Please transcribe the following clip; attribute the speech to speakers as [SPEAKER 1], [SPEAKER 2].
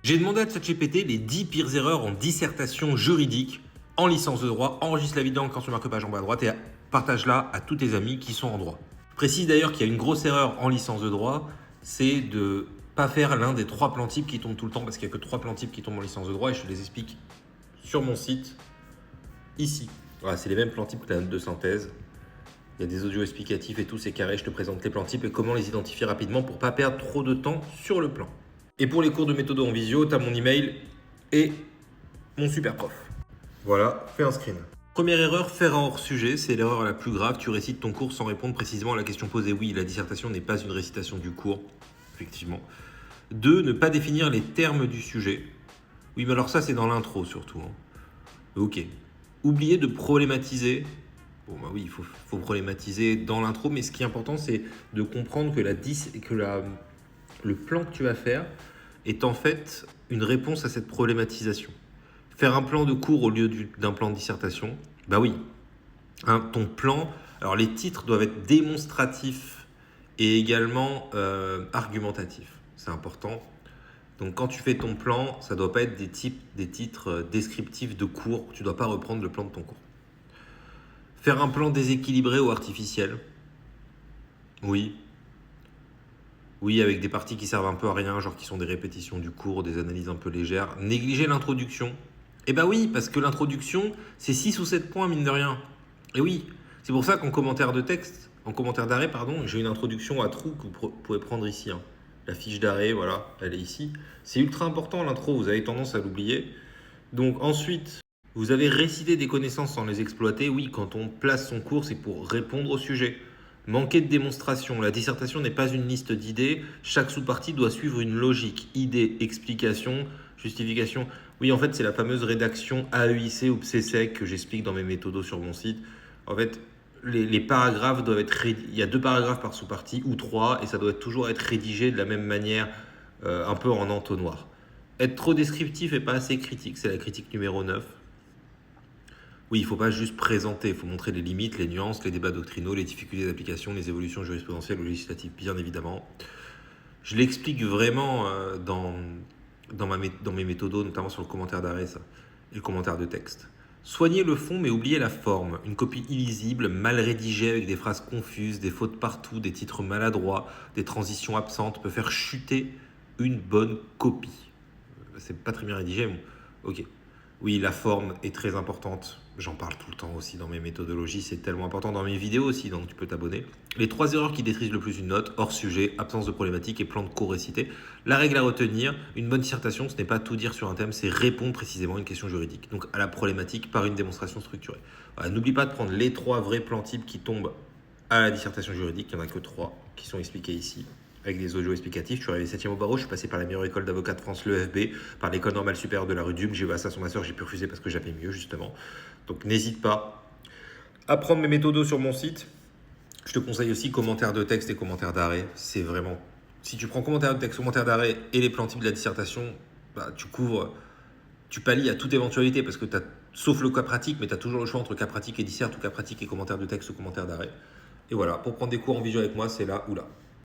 [SPEAKER 1] J'ai demandé à ChatGPT les 10 pires erreurs en dissertation juridique en licence de droit. Enregistre la vidéo encore sur marque-page en bas à droite et partage-la à tous tes amis qui sont en droit. Je précise d'ailleurs qu'il y a une grosse erreur en licence de droit, c'est de pas faire l'un des 3 plans types qui tombent tout le temps, parce qu'il n'y a que 3 plans types qui tombent en licence de droit et je te les explique sur mon site, ici. Voilà, c'est les mêmes plans types que la note de synthèse. Il y a des audios explicatifs et tout, c'est carré. Je te présente les plans types et comment les identifier rapidement pour ne pas perdre trop de temps sur le plan. Et pour les cours de méthode en visio, tu as mon email et mon super prof. Voilà, fais un screen. Première erreur, faire un hors-sujet, c'est l'erreur la plus grave. Tu récites ton cours sans répondre précisément à la question posée. Oui, la dissertation n'est pas une récitation du cours, effectivement. 2, ne pas définir les termes du sujet. Oui, mais alors ça, c'est dans l'intro surtout. Ok. Oublier de problématiser. Bon, bah oui, il faut problématiser dans l'intro, mais ce qui est important, c'est de comprendre que le plan que tu vas faire est en fait une réponse à cette problématisation. Faire un plan de cours au lieu d'un plan de dissertation, bah oui, ton plan, alors les titres doivent être démonstratifs et également argumentatifs, c'est important. Donc quand tu fais ton plan, ça ne doit pas être des titres descriptifs de cours, tu ne dois pas reprendre le plan de ton cours. Faire un plan déséquilibré ou artificiel, oui. Oui, avec des parties qui servent un peu à rien, genre qui sont des répétitions du cours, des analyses un peu légères. Négliger l'introduction. Eh ben oui, parce que l'introduction, c'est 6 ou 7 points, mine de rien. Et oui, c'est pour ça qu'en commentaire de texte, en commentaire d'arrêt, pardon, j'ai une introduction à trous que vous pouvez prendre ici. La fiche d'arrêt, voilà, elle est ici. C'est ultra important l'intro, vous avez tendance à l'oublier. Donc ensuite, vous avez récité des connaissances sans les exploiter. Oui, quand on place son cours, c'est pour répondre au sujet. Manquer de démonstration. La dissertation n'est pas une liste d'idées. Chaque sous-partie doit suivre une logique. Idée, explication, justification. Oui, en fait, c'est la fameuse rédaction AEIC ou PSEC que j'explique dans mes méthodos sur mon site. En fait, les paragraphes doivent être il y a 2 paragraphes par sous-partie ou 3 et ça doit toujours être rédigé de la même manière, un peu en entonnoir. Être trop descriptif et pas assez critique, c'est la critique numéro 9. Oui, il ne faut pas juste présenter, il faut montrer les limites, les nuances, les débats doctrinaux, les difficultés d'application, les évolutions jurisprudentielles ou législatives, bien évidemment. Je l'explique vraiment dans mes méthodos, notamment sur le commentaire d'arrêt et le commentaire de texte. Soignez le fond mais oubliez la forme. Une copie illisible, mal rédigée avec des phrases confuses, des fautes partout, des titres maladroits, des transitions absentes peut faire chuter une bonne copie. C'est pas très bien rédigé, mais ok. Oui, la forme est très importante. J'en parle tout le temps aussi dans mes méthodologies. C'est tellement important dans mes vidéos aussi, donc tu peux t'abonner. Les 3 erreurs qui détruisent le plus une note, hors sujet, absence de problématique et plan de cours récité. La règle à retenir, une bonne dissertation, ce n'est pas tout dire sur un thème, c'est répondre précisément à une question juridique. Donc à la problématique par une démonstration structurée. Voilà, n'oublie pas de prendre les 3 vrais plans types qui tombent à la dissertation juridique. Il n'y en a que 3 qui sont expliqués ici, avec des audios explicatifs. Je suis arrivé 7e au barreau, je suis passé par la meilleure école d'avocats de France, l'EFB, par l'école normale supérieure de la rue d'Ulm. J'ai eu à ça sur ma soeur, j'ai pu refuser parce que j'avais mieux, justement. Donc n'hésite pas à prendre mes méthodos sur mon site. Je te conseille aussi commentaires de texte et commentaires d'arrêt. C'est vraiment... Si tu prends commentaires de texte, commentaires d'arrêt et les plans types de la dissertation, bah, tu pallies à toute éventualité parce que tu as, sauf le cas pratique, mais tu as toujours le choix entre cas pratique et dissert ou cas pratique et commentaires de texte ou commentaires d'arrêt. Et voilà, pour prendre des cours en visio avec moi, c'est là ou là.